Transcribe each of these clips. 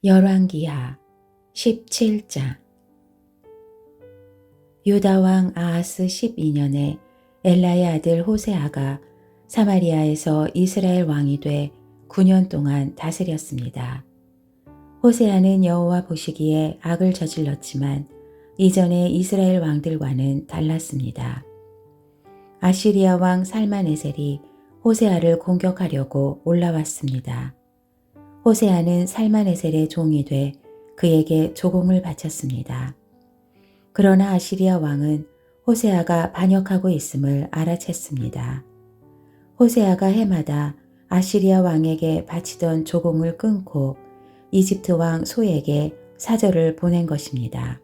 열왕기하 17장. 유다 왕 아하스 12년에 엘라의 아들 호세아가 사마리아에서 이스라엘 왕이 돼 9년 동안 다스렸습니다. 호세아는 여호와 보시기에 악을 저질렀지만 이전의 이스라엘 왕들과는 달랐습니다. 아시리아 왕 살마네셀이 호세아를 공격하려고 올라왔습니다. 호세아는 살마네셀의 종이 돼 그에게 조공을 바쳤습니다. 그러나 아시리아 왕은 호세아가 반역하고 있음을 알아챘습니다. 호세아가 해마다 아시리아 왕에게 바치던 조공을 끊고 이집트 왕 소에게 사절을 보낸 것입니다.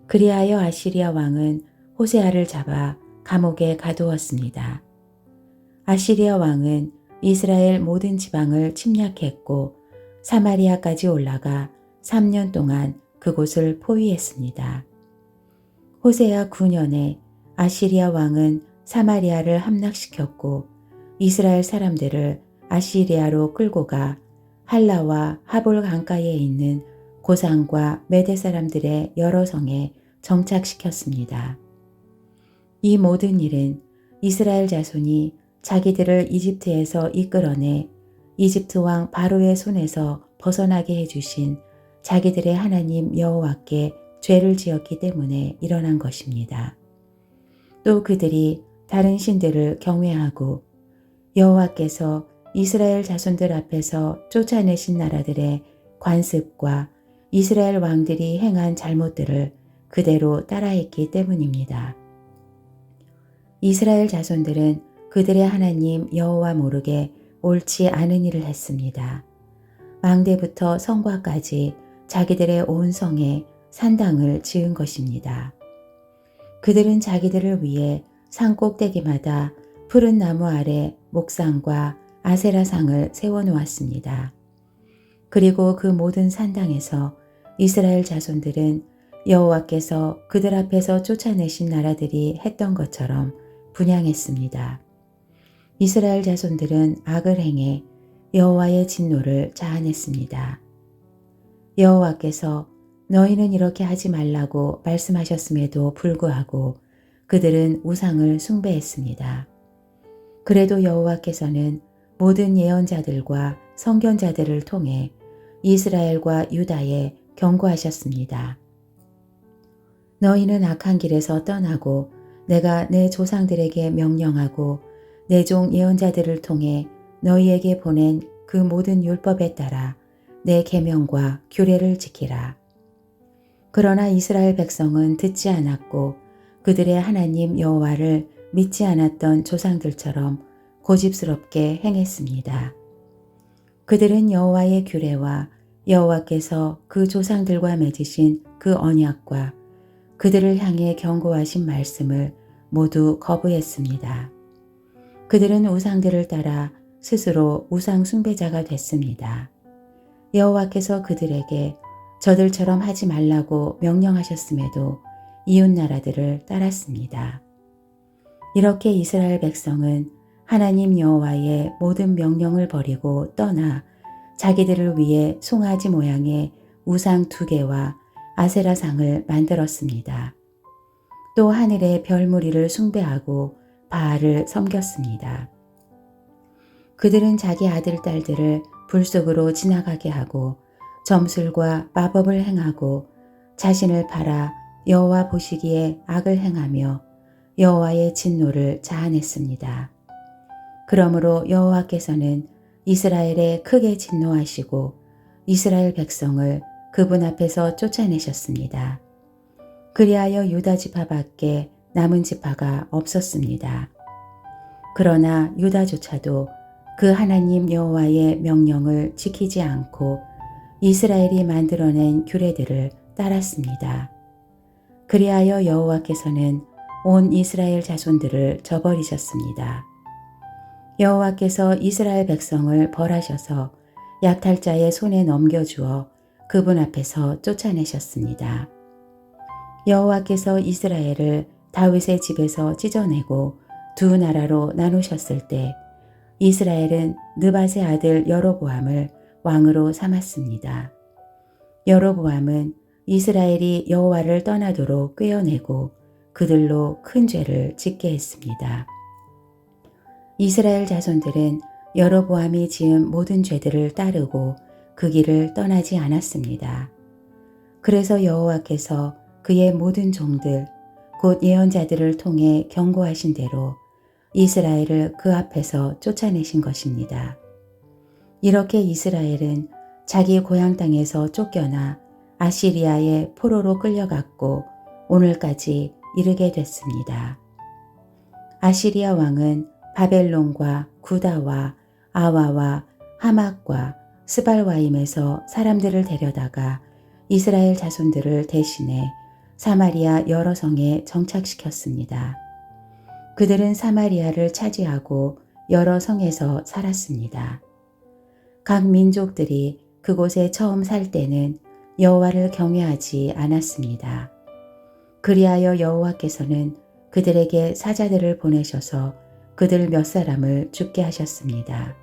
그리하여 아시리아 왕은 호세아를 잡아 감옥에 가두었습니다. 아시리아 왕은 이스라엘 모든 지방을 침략했고 사마리아까지 올라가 3년 동안 그곳을 포위했습니다. 호세아 9년에 아시리아 왕은 사마리아를 함락시켰고 이스라엘 사람들을 아시리아로 끌고 가 할라와 하볼 강가에 있는 고산과 메대 사람들의 여러 성에 정착시켰습니다. 이 모든 일은 이스라엘 자손이 자기들을 이집트에서 이끌어내 이집트 왕 바로의 손에서 벗어나게 해주신 자기들의 하나님 여호와께 죄를 지었기 때문에 일어난 것입니다. 또 그들이 다른 신들을 경외하고 여호와께서 이스라엘 자손들 앞에서 쫓아내신 나라들의 관습과 이스라엘 왕들이 행한 잘못들을 그대로 따라했기 때문입니다. 이스라엘 자손들은 그들의 하나님 여호와 모르게 옳지 않은 일을 했습니다. 망대부터 성곽까지 자기들의 온 성에 산당을 지은 것입니다. 그들은 자기들을 위해 산 꼭대기마다 푸른 나무 아래 목상과 아세라상을 세워놓았습니다. 그리고 그 모든 산당에서 이스라엘 자손들은 여호와께서 그들 앞에서 쫓아내신 나라들이 했던 것처럼 분향했습니다. 이스라엘 자손들은 악을 행해 여호와의 진노를 자아냈습니다. 여호와께서 너희는 이렇게 하지 말라고 말씀하셨음에도 불구하고 그들은 우상을 숭배했습니다. 그래도 여호와께서는 모든 예언자들과 선견자들을 통해 이스라엘과 유다에 경고하셨습니다. 너희는 악한 길에서 떠나고 내가 내 조상들에게 명령하고 내 종 예언자들을 통해 너희에게 보낸 그 모든 율법에 따라 내 계명과 규례를 지키라. 그러나 이스라엘 백성은 듣지 않았고 그들의 하나님 여호와를 믿지 않았던 조상들처럼 고집스럽게 행했습니다. 그들은 여호와의 규례와 여호와께서 그 조상들과 맺으신 그 언약과 그들을 향해 경고하신 말씀을 모두 거부했습니다. 그들은 우상들을 따라 스스로 우상 숭배자가 됐습니다. 여호와께서 그들에게 저들처럼 하지 말라고 명령하셨음에도 이웃 나라들을 따랐습니다. 이렇게 이스라엘 백성은 하나님 여호와의 모든 명령을 버리고 떠나 자기들을 위해 송아지 모양의 우상 2개와 아세라상을 만들었습니다. 또 하늘의 별무리를 숭배하고 바알을 섬겼습니다. 그들은 자기 아들 딸들을 불 속으로 지나가게 하고 점술과 마법을 행하고 자신을 팔아 여호와 보시기에 악을 행하며 여호와의 진노를 자아냈습니다. 그러므로 여호와께서는 이스라엘에 크게 진노하시고 이스라엘 백성을 그분 앞에서 쫓아내셨습니다. 그리하여 유다 지파밖에 남은 지파가 없었습니다. 그러나 유다조차도 그 하나님 여호와의 명령을 지키지 않고 이스라엘이 만들어낸 규례들을 따랐습니다. 그리하여 여호와께서는 온 이스라엘 자손들을 저버리셨습니다. 여호와께서 이스라엘 백성을 벌하셔서 약탈자의 손에 넘겨주어 그분 앞에서 쫓아내셨습니다. 여호와께서 이스라엘을 다윗의 집에서 찢어내고 2 나라로 나누셨을 때 이스라엘은 느밧의 아들 여로보암을 왕으로 삼았습니다. 여로보암은 이스라엘이 여호와를 떠나도록 꾀어내고 그들로 큰 죄를 짓게 했습니다. 이스라엘 자손들은 여로보암이 지은 모든 죄들을 따르고 그 길을 떠나지 않았습니다. 그래서 여호와께서 그의 모든 종들 곧 예언자들을 통해 경고하신 대로 이스라엘을 그 앞에서 쫓아내신 것입니다. 이렇게 이스라엘은 자기 고향 땅에서 쫓겨나 아시리아의 포로로 끌려갔고 오늘까지 이르게 됐습니다. 아시리아 왕은 바벨론과 구다와 아와와 하맛과 스발와임에서 사람들을 데려다가 이스라엘 자손들을 대신해 사마리아 여러 성에 정착시켰습니다. 그들은 사마리아를 차지하고 여러 성에서 살았습니다. 각 민족들이 그곳에 처음 살 때는 여호와를 경외하지 않았습니다. 그리하여 여호와께서는 그들에게 사자들을 보내셔서 그들 몇 사람을 죽게 하셨습니다.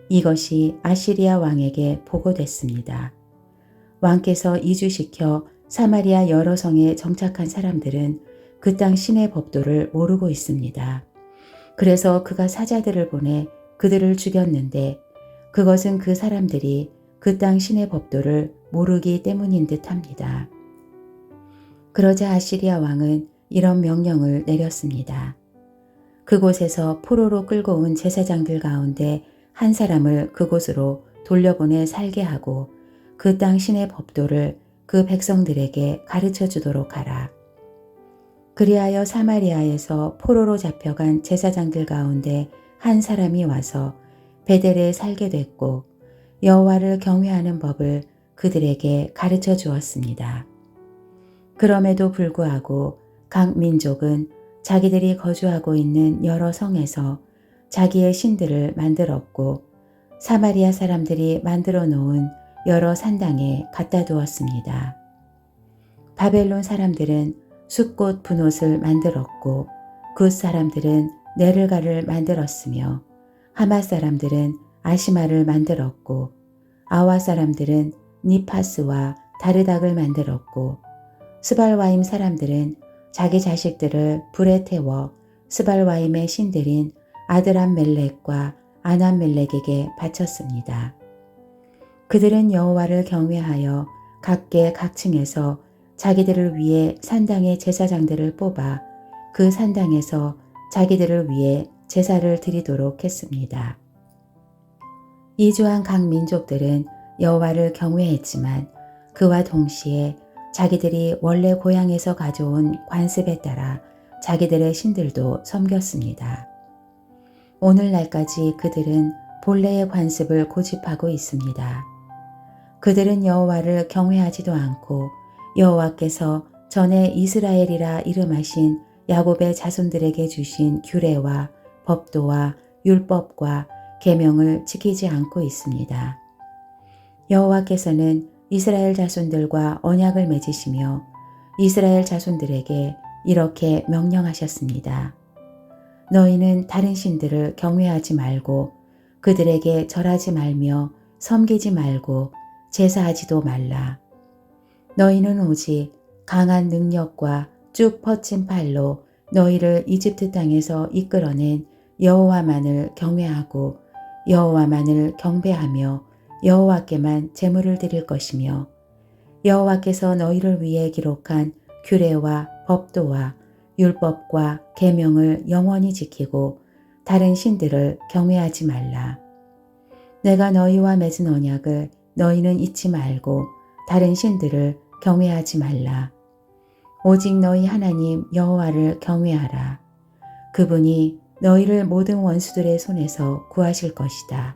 이것이 아시리아 왕에게 보고됐습니다. 왕께서 이주시켜 사마리아 여러 성에 정착한 사람들은 그 땅 신의 법도를 모르고 있습니다. 그래서 그가 사자들을 보내 그들을 죽였는데 그것은 그 사람들이 그 땅 신의 법도를 모르기 때문인 듯합니다. 그러자 아시리아 왕은 이런 명령을 내렸습니다. 그곳에서 포로로 끌고 온 제사장들 가운데 한 사람을 그곳으로 돌려보내 살게 하고 그 땅 신의 법도를 그 백성들에게 가르쳐 주도록 하라. 그리하여 사마리아에서 포로로 잡혀간 제사장들 가운데 한 사람이 와서 베델에 살게 됐고 여호와를 경외하는 법을 그들에게 가르쳐 주었습니다. 그럼에도 불구하고 각 민족은 자기들이 거주하고 있는 여러 성에서 자기의 신들을 만들었고 사마리아 사람들이 만들어 놓은 여러 산당에 갖다 두었습니다. 바벨론 사람들은 숫꽃 분옷을 만들었고 굿 사람들은 네를가를 만들었으며 하맛 사람들은 아시마를 만들었고 아와 사람들은 니파스와 다르닥을 만들었고 스발와임 사람들은 자기 자식들을 불에 태워 스발와임의 신들인 아드람멜렉과 아남멜렉에게 바쳤습니다. 그들은 여호와를 경외하여 각계 각층에서 자기들을 위해 산당의 제사장들을 뽑아 그 산당에서 자기들을 위해 제사를 드리도록 했습니다. 이주한 각 민족들은 여호와를 경외했지만 그와 동시에 자기들이 원래 고향에서 가져온 관습에 따라 자기들의 신들도 섬겼습니다. 오늘날까지 그들은 본래의 관습을 고집하고 있습니다. 그들은 여호와를 경외하지도 않고 여호와께서 전에 이스라엘이라 이름하신 야곱의 자손들에게 주신 규례와 법도와 율법과 계명을 지키지 않고 있습니다. 여호와께서는 이스라엘 자손들과 언약을 맺으시며 이스라엘 자손들에게 이렇게 명령하셨습니다. 너희는 다른 신들을 경외하지 말고 그들에게 절하지 말며 섬기지 말고 제사하지도 말라. 너희는 오직 강한 능력과 쭉 뻗친 팔로 너희를 이집트 땅에서 이끌어낸 여호와만을 경외하고 여호와만을 경배하며 여호와께만 제물을 드릴 것이며 여호와께서 너희를 위해 기록한 규례와 법도와 율법과 계명을 영원히 지키고 다른 신들을 경외하지 말라. 내가 너희와 맺은 언약을 너희는 잊지 말고 다른 신들을 경외하지 말라. 오직 너희 하나님 여호와를 경외하라. 그분이 너희를 모든 원수들의 손에서 구하실 것이다.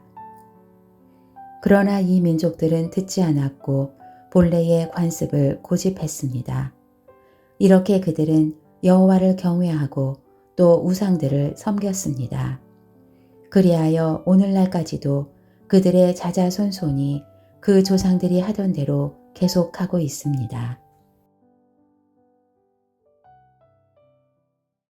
그러나 이 민족들은 듣지 않았고 본래의 관습을 고집했습니다. 이렇게 그들은 여호와를 경외하고 또 우상들을 섬겼습니다. 그리하여 오늘날까지도 그들의 자자손손이 그 조상들이 하던 대로 계속하고 있습니다.